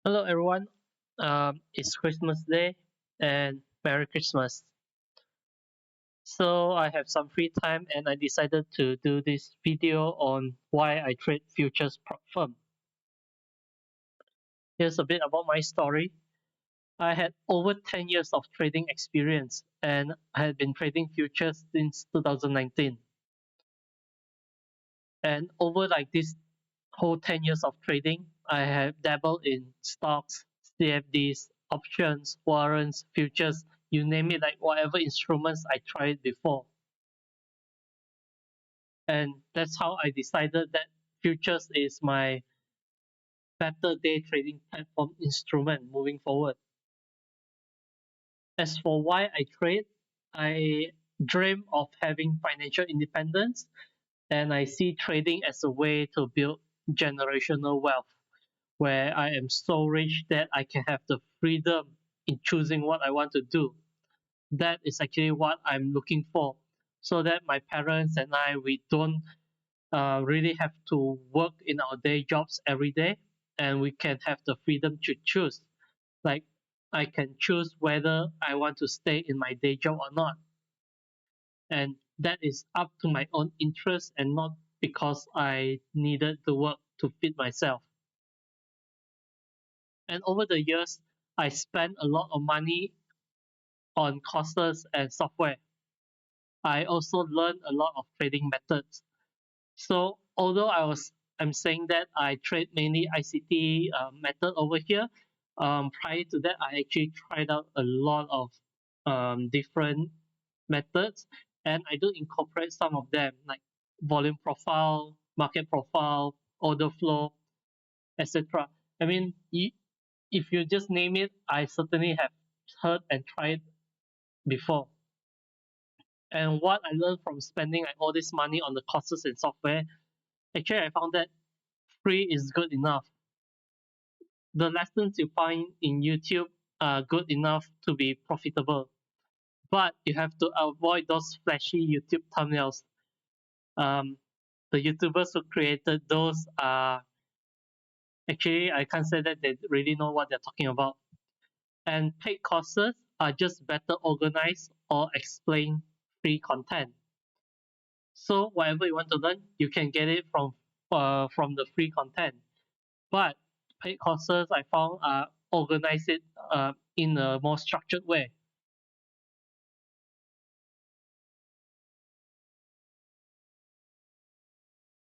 Hello, everyone. It's Christmas Day and Merry Christmas. So, I have some free time and I decided to do this video on why I trade futures prop firm. Here's a bit about my story. I had over 10 years of trading experience and I had been trading futures since 2019. And over like this whole 10 years of trading, I have dabbled in stocks, CFDs, options, warrants, futures, you name it, like whatever instruments I tried before. And that's how I decided that futures is my better day trading platform instrument moving forward. As for why I trade, I dream of having financial independence and I see trading as a way to build generational wealth where I am so rich that I can have the freedom in choosing what I want to do. That is actually what I'm looking for, so that my parents and I we don't really have to work in our day jobs every day, and we can have the freedom to choose. Like I can choose whether I want to stay in my day job or not, and that is up to my own interest and not because I needed to work to feed myself. And over the years, I spent a lot of money on courses and software. I also learned a lot of trading methods. So although I'm saying that I trade mainly ICT method over here, prior to that I actually tried out a lot of different methods, and I do incorporate some of them like volume profile, market profile, order flow, etc. I mean, if you just name it, I certainly have heard and tried before. And what I learned from spending like all this money on the courses and software, actually I found that free is good enough. The lessons you find in YouTube are good enough to be profitable, but you have to avoid those flashy YouTube thumbnails. Um, the YouTubers who created those are actually, I can't say that they really know what they're talking about. And paid courses are just better organized or explain free content. So whatever you want to learn, you can get it from the free content. But paid courses I found organize it in a more structured way.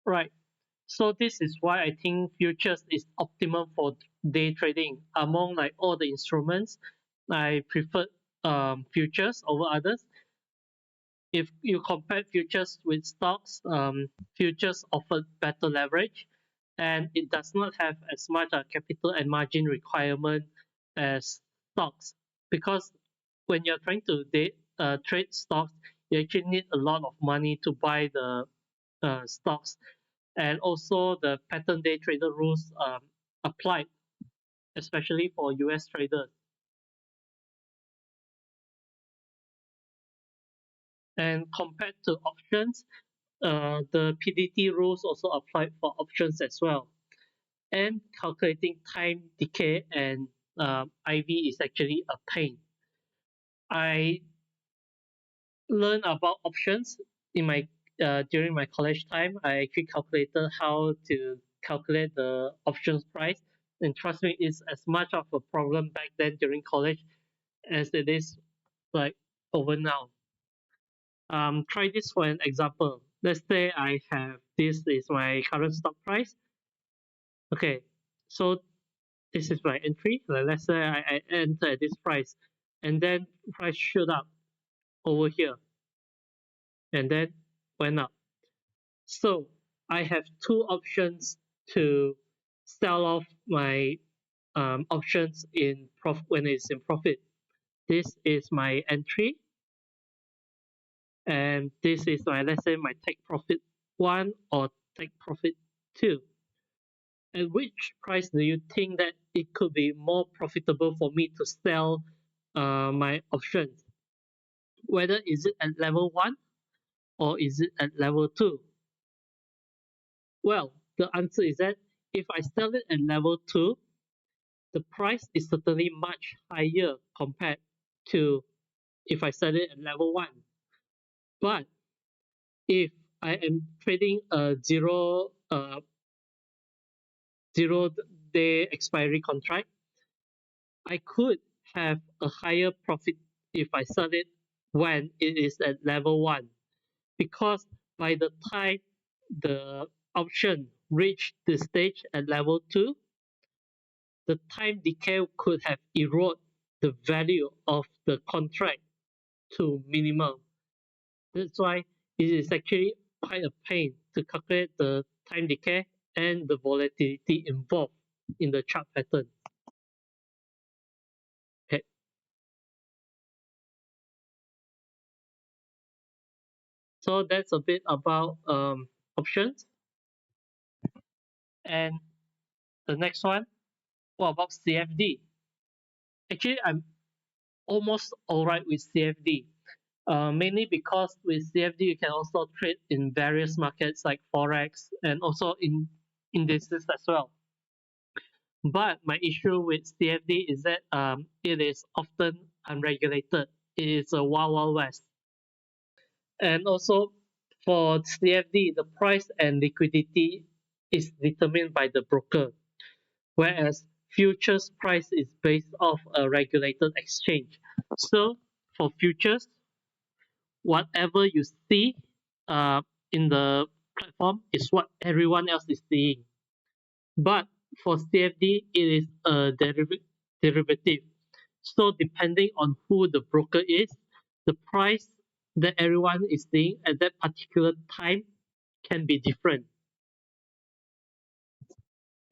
Right. So this is why I think futures is optimum for day trading. Among like all the instruments, I prefer futures over others. If you compare futures with stocks, futures offer better leverage, and it does not have as much a capital and margin requirement as stocks. Because when you're trying to trade stocks, you actually need a lot of money to buy the stocks, and also the pattern day trader rules applied, especially for US traders. And compared to options, the PDT rules also apply for options as well. And calculating time decay and IV is actually a pain. I learned about options in my during my college time. I actually calculated how to calculate the options price, and trust me, it's as much of a problem back then during college as it is like over now. Try this for an example. Let's say I have this is my current stock price. Okay, so this is my entry. Like, let's say I enter at this price, and then price shoot up over here, and then went up. So I have two options to sell off my options in when it's in profit. This is my entry, and this is my, let's say, my take profit one or take profit two. At which price do you think that it could be more profitable for me to sell my options? Whether is it at level one or is it at level two? Well, the answer is that if I sell it at level two, the price is certainly much higher compared to if I sell it at level one. But if I am trading a zero day expiry contract, I could have a higher profit if I sell it when it is at level one, because by the time the option reach the stage at level two, the time decay could have eroded the value of the contract to minimum. That's why it is actually quite a pain to calculate the time decay and the volatility involved in the chart pattern. Okay. So that's a bit about options. And the next one, what about CFD? Actually, I'm almost alright with CFD. Mainly because with CFD you can also trade in various markets like Forex and also in indices as well. But my issue with CFD is that it is often unregulated. It is a wild, wild west. And also for CFD, the price and liquidity is determined by the broker, whereas futures price is based off a regulated exchange. So for futures, whatever you see uh, in the platform is what everyone else is seeing. But for CFD, it is a derivative. So depending on who the broker is, the price that everyone is seeing at that particular time can be different.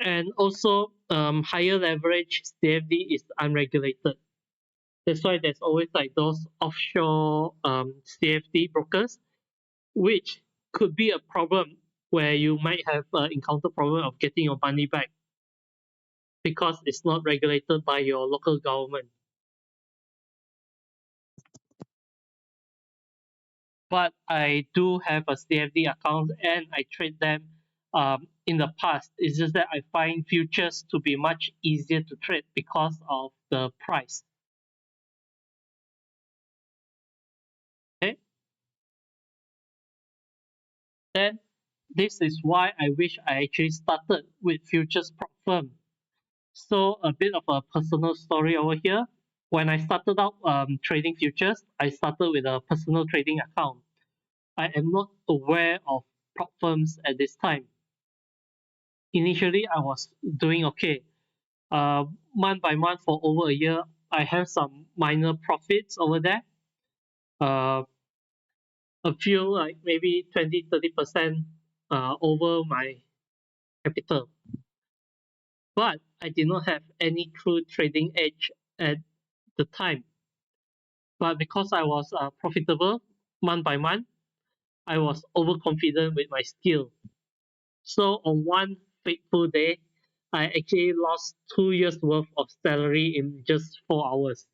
And also, higher leverage CFD is unregulated. That's why there's always like those offshore CFD brokers, which could be a problem where you might have encountered problem of getting your money back because it's not regulated by your local government. But I do have a CFD account and I trade them in the past. It's just that I find futures to be much easier to trade because of the price. Okay, then this is why I wish I actually started with futures prop firm. So a bit of a personal story over here. When I started out trading futures, I started with a personal trading account. I am not aware of prop firms at this time. Initially, I was doing okay. Month by month for over a year, I have some minor profits over there. Uh, a few like maybe 20-30% over my capital. But I did not have any true trading edge at the time. But because I was profitable month by month, I was overconfident with my skill. So on one fateful day, I actually lost 2 years worth of salary in just 4 hours.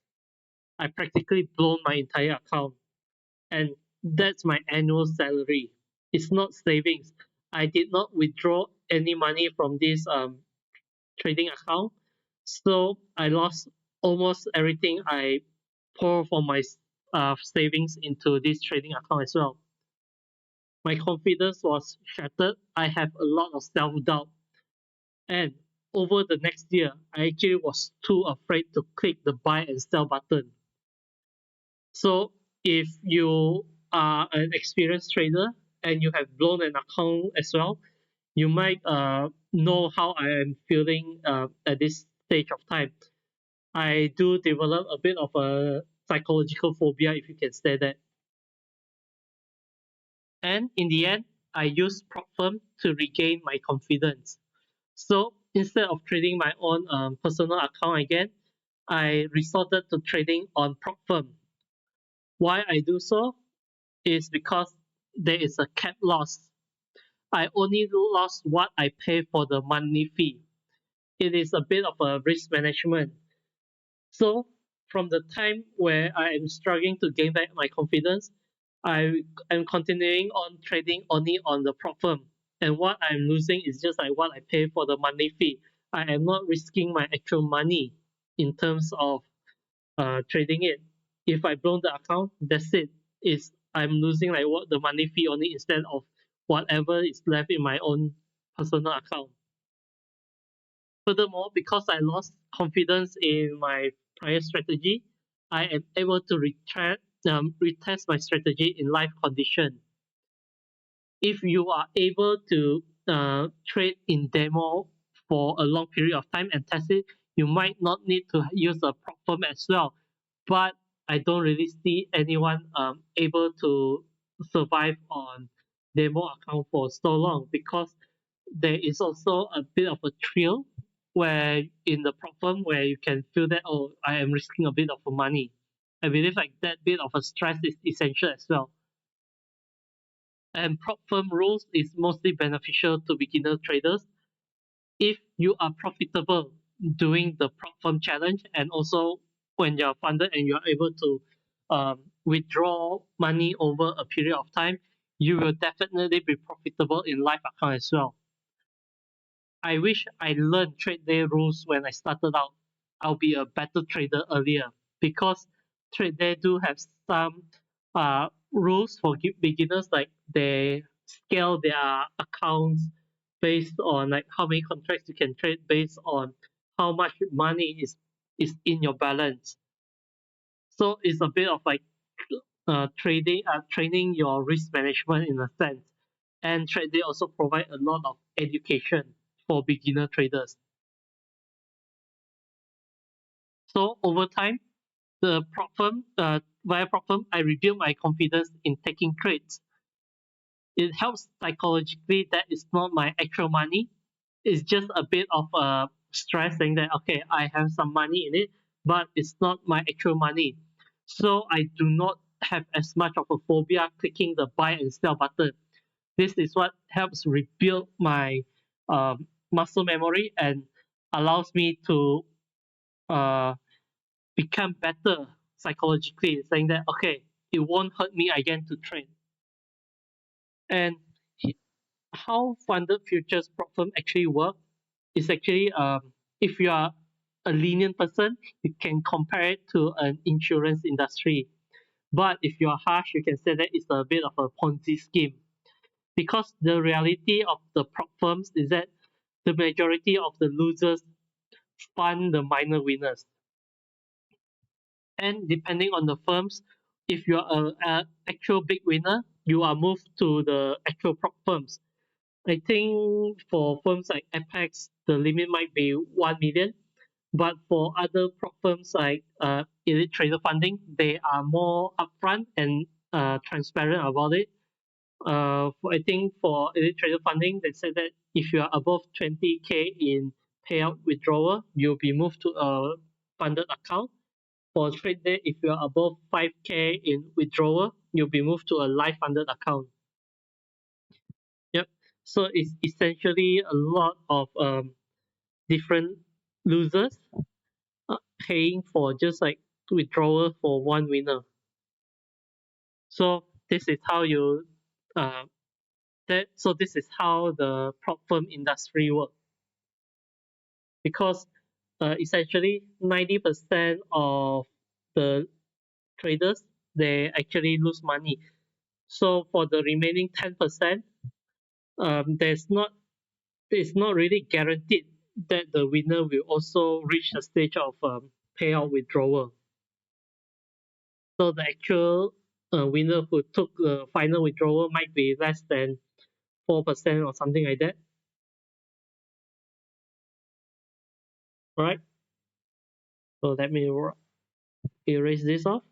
I practically blown my entire account, and that's my annual salary. It's not savings. I did not withdraw any money from this trading account, so I lost almost everything I pour from my savings into this trading account as well. My confidence was shattered. I have a lot of self doubt, and over the next year, I actually was too afraid to click the buy and sell button. So if you are an experienced trader and you have blown an account as well, you might know how I am feeling at this stage of time. I do develop a bit of a psychological phobia, if you can say that. And in the end, I used prop firm to regain my confidence. So instead of trading my own personal account again, I resorted to trading on prop firm. Why I do so is because there is a cap loss. I only lost what I pay for the monthly fee. It is a bit of a risk management. So from the time where I am struggling to gain back my confidence, I am continuing on trading only on the prop firm. And what I'm losing is just like what I pay for the monthly fee. I am not risking my actual money in terms of trading it. If I blow the account, that's it. Is I'm losing like what the money fee on it instead of whatever is left in my own personal account. Furthermore, because I lost confidence in my prior strategy, I am able to retest my strategy in live condition. If you are able to trade in demo for a long period of time and test it, you might not need to use a prop firm as well. But I don't really see anyone able to survive on demo account for so long because there is also a bit of a thrill where in the prop firm where you can feel that, oh, I am risking a bit of money. I believe like that bit of a stress is essential as well. And prop firm rules is mostly beneficial to beginner traders if you are profitable doing the prop firm challenge and also when you're funded and you're able to withdraw money over a period of time, you will definitely be profitable in live account as well. I wish I learned trade day rules when I started out. I'll be a better trader earlier because trade day do have some rules for beginners, like they scale their accounts based on like how many contracts you can trade based on how much money is in your balance. So it's a bit of like training your risk management in a sense. And trade day also provide a lot of education for beginner traders. So over time, via prop firm, I rebuild my confidence in taking trades. It helps psychologically that it's not my actual money. It's just a bit of stress saying that okay, I have some money in it, but it's not my actual money. So I do not have as much of a phobia clicking the buy and sell button. This is what helps rebuild my muscle memory and allows me to uh, become better psychologically, saying that okay, it won't hurt me again to trade. And how funded futures prop firm actually work is actually if you are a lenient person, you can compare it to an insurance industry. But if you are harsh, you can say that it's a bit of a Ponzi scheme. Because the reality of the prop firms is that the majority of the losers fund the minor winners. And depending on the firms, if you're a actual big winner, you are moved to the actual prop firms. I think for firms like Apex, the limit might be 1 million. But for other prop firms like Elite Trader Funding, they are more upfront and transparent about it. I think for Elite Trader Funding, they said that if you are above 20K in payout withdrawal, you'll be moved to a funded account. For Tradeday, if you're above 5K in withdrawal, you'll be moved to a live funded account. Yep. So it's essentially a lot of different losers paying for just like withdrawal for one winner. So this is how you uh, this is how the prop firm industry works. Because essentially 90% of the traders they actually lose money. So for the remaining 10%, there's not it's not really guaranteed that the winner will also reach the stage of payout withdrawal. So the actual winner who took the final withdrawal might be less than 4% or something like that. Right? So let me erase this off.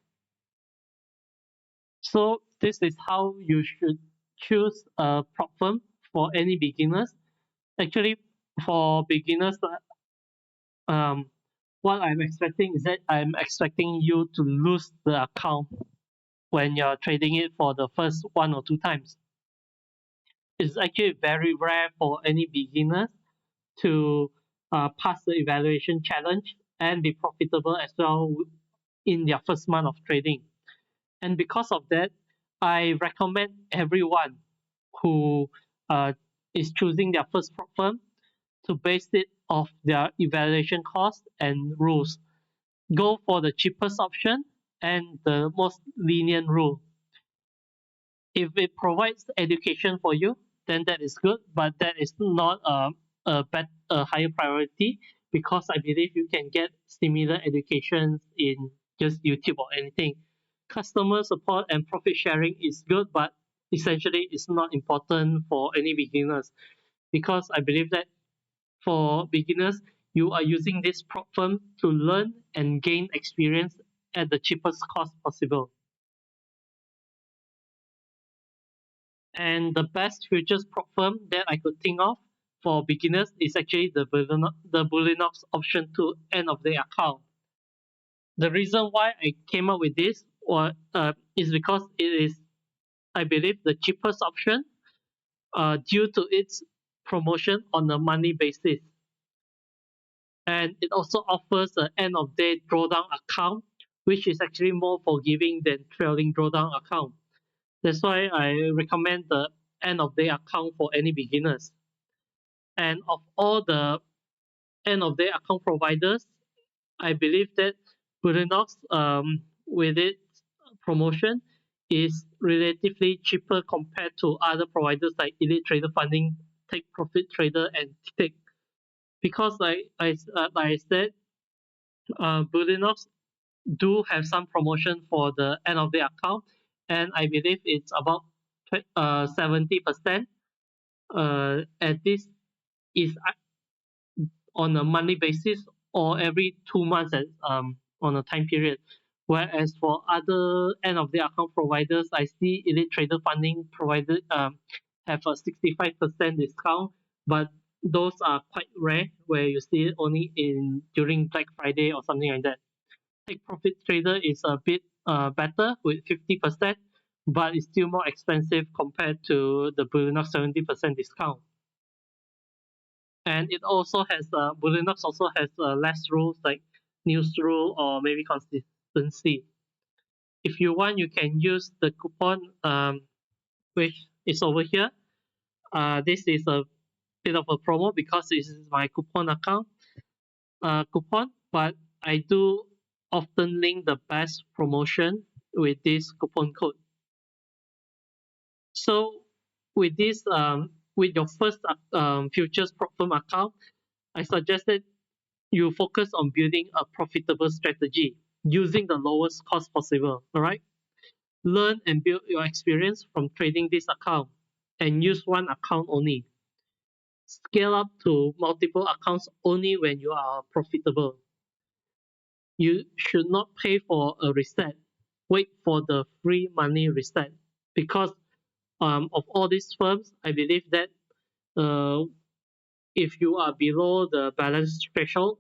So this is how you should choose a prop firm for any beginners. Actually, for beginners, um, what I'm expecting is that I'm expecting you to lose the account when you're trading it for the first 1 or 2 times. It's actually very rare for any beginners to pass the evaluation challenge and be profitable as well in their first month of trading. And because of that, I recommend everyone who is choosing their first prop firm to base it of their evaluation cost and rules. Go for the cheapest option and the most lenient rule. If it provides education for you, then that is good, but that is not a higher priority because I believe you can get similar education in just YouTube or anything. Customer support and profit sharing is good, but essentially it's not important for any beginners because I believe that for beginners, you are using this prop firm to learn and gain experience at the cheapest cost possible. And the best futures prop firm that I could think of for beginners is actually the Bulenox option to end of day account. The reason why I came up with this is because it is, I believe, the cheapest option due to its promotion on a monthly basis. And it also offers an end of day drawdown account, which is actually more forgiving than trailing drawdown account. That's why I recommend the end of day account for any beginners. And of all the end of day account providers, I believe that Bulenox, with its promotion, is relatively cheaper compared to other providers like Elite Trader Funding, Take Profit Trader, and Take. Because like I said, Bulenox do have some promotion for the end of day account, and I believe it's about 70%. And this is on a monthly basis or every 2 months on a time period. Whereas for other end of the account providers, I see Elite Trader Funding provided have a 65% discount, but those are quite rare where you see it only in during Black Friday or something like that. Take Profit Trader is a bit better with 50%, but it's still more expensive compared to the Bulenox 70% discount. And it also has Bulenox also has less rules like news rule or maybe consistency. If you want, you can use the coupon which is over here. This is a bit of a promo because this is my coupon account coupon, but I do often link the best promotion with this coupon code. So with this, with your first futures prop firm account, I suggested you focus on building a profitable strategy using the lowest cost possible. All right. Learn and build your experience from trading this account and use one account only. Scale up to multiple accounts only when you are profitable. You should not pay for a reset. Wait for the free money reset because of all these firms, I believe that uh, if you are below the balance threshold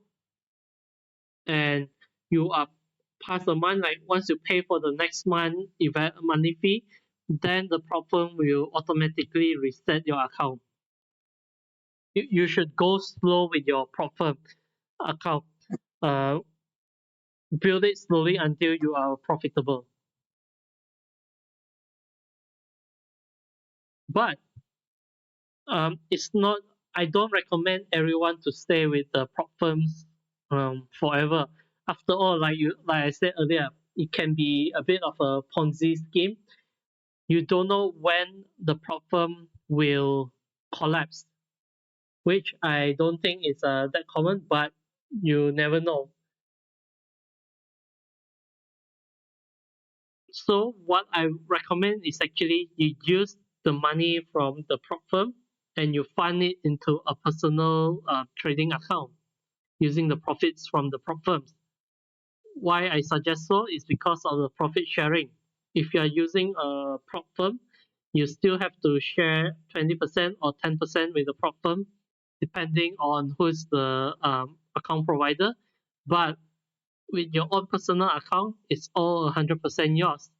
and you are past a month, like once you pay for the next month monthly fee, then the prop firm will automatically reset your account. You should go slow with your prop firm account. Uh, Build it slowly until you are profitable. But it's not. I don't recommend everyone to stay with the prop firms forever. After all, like I said earlier, it can be a bit of a Ponzi scheme. You don't know when the prop firm will collapse, which I don't think is that common, but you never know. So what I recommend is actually you use the money from the prop firm and you fund it into a personal trading account using the profits from the prop firms. Why I suggest so is because of the profit sharing. If you are using a prop firm, you still have to share 20% or 10% with the prop firm, depending on who's the account provider. But with your own personal account, it's all 100% yours.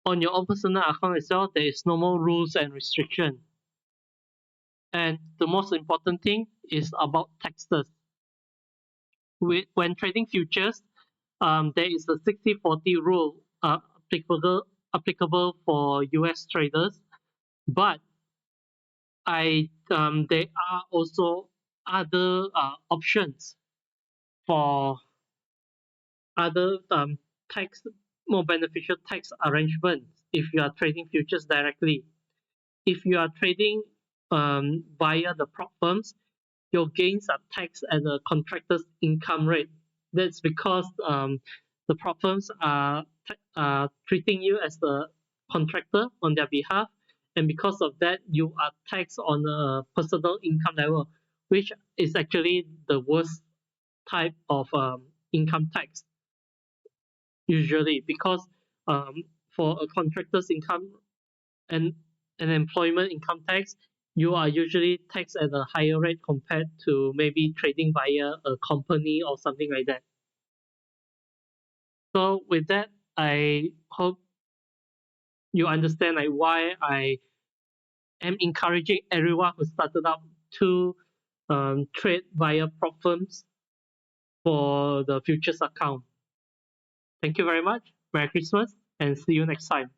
On your own personal account itself, there is no more rules and restriction. And the most important thing is about taxes. When trading futures, there is a 60-40 rule applicable for US traders, but there are also other options for other tax more beneficial tax arrangements if you are trading futures directly. If you are trading via the prop firms, your gains are taxed at the contractor's income rate. That's because the prop firms are treating you as the contractor on their behalf, and because of that, you are taxed on a personal income level, which is actually the worst type of income tax usually because for a contractor's income and an employment income tax, you are usually taxed at a higher rate compared to maybe trading via a company or something like that. So with that, I hope you understand like why I am encouraging everyone who started out to trade via prop firms for the futures account. Thank you very much. Merry Christmas and see you next time.